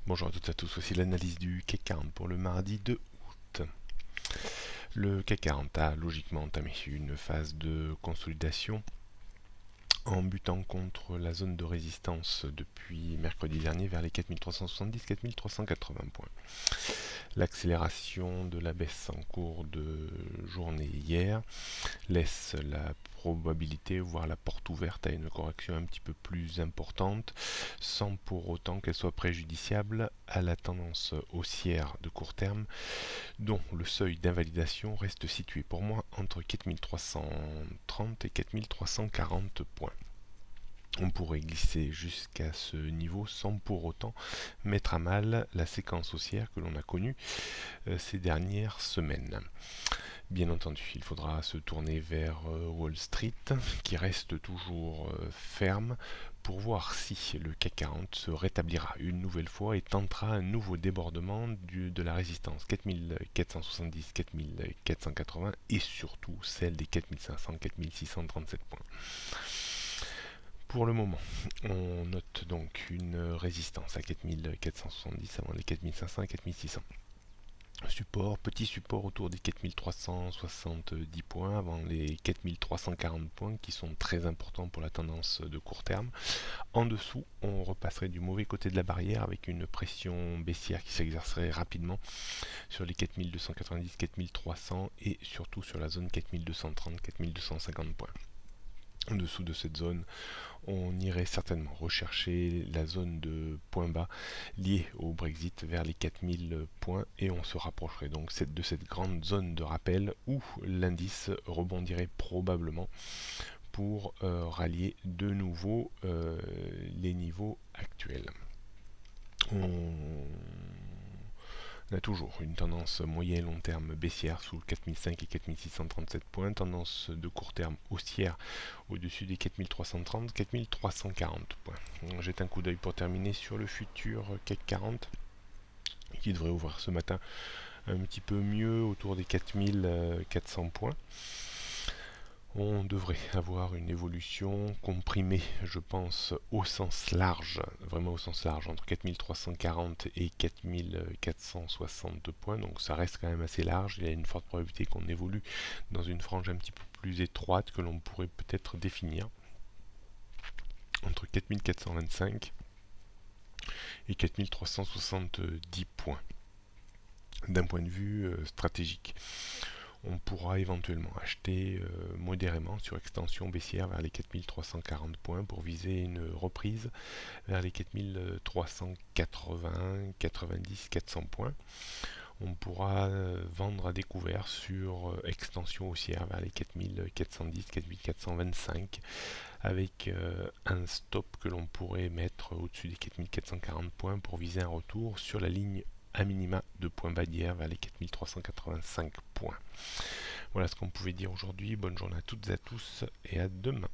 Bonjour à toutes et à tous, voici l'analyse du CAC 40 pour le mardi 2 août. Le CAC 40 a logiquement entamé une phase de consolidation en butant contre la zone de résistance depuis mercredi dernier vers les 4370-4380 points. L'accélération de la baisse en cours de journée hier laisse la probabilité, voire la porte ouverte à une correction un petit peu plus importante, sans pour autant qu'elle soit préjudiciable à la tendance haussière de court terme, dont le seuil d'invalidation reste situé pour moi entre 4330 et 4340 points. On pourrait glisser jusqu'à ce niveau sans pour autant mettre à mal la séquence haussière que l'on a connue ces dernières semaines. Bien entendu, il faudra se tourner vers Wall Street, qui reste toujours ferme, pour voir si le CAC 40 se rétablira une nouvelle fois et tentera un nouveau débordement de la résistance 4470, 4480 et surtout celle des 4500, 4637 points. Pour le moment, on note donc une résistance à 4470 avant les 4500 et 4600. Support, petit support autour des 4370 points avant les 4340 points qui sont très importants pour la tendance de court terme. En dessous, on repasserait du mauvais côté de la barrière avec une pression baissière qui s'exercerait rapidement sur les 4290, 4300 et surtout sur la zone 4230, 4250 points. En dessous de cette zone, on irait certainement rechercher la zone de point bas liée au Brexit vers les 4000 points et on se rapprocherait donc de cette grande zone de rappel où l'indice rebondirait probablement pour rallier de nouveau les niveaux actuels. On a toujours une tendance moyen et long terme baissière sous 4005 et 4637 points, tendance de court terme haussière au-dessus des 4330, 4340 points. On jette un coup d'œil pour terminer sur le futur CAC 40 qui devrait ouvrir ce matin un petit peu mieux autour des 4400 points. On devrait avoir une évolution comprimée, je pense, au sens large, vraiment au sens large, entre 4340 et 4460 points, donc ça reste quand même assez large. Il y a une forte probabilité qu'on évolue dans une frange un petit peu plus étroite que l'on pourrait peut-être définir entre 4425 et 4370 points d'un point de vue stratégique. On pourra éventuellement acheter modérément sur extension baissière vers les 4340 points pour viser une reprise vers les 4380, 90, 400 points. On pourra vendre à découvert sur extension haussière vers les 4410, 4425 avec un stop que l'on pourrait mettre au-dessus des 4440 points pour viser un retour sur la ligne à minima de points bas d'hier vers les 4385 points. Voilà ce qu'on pouvait dire aujourd'hui. Bonne journée à toutes et à tous et à demain.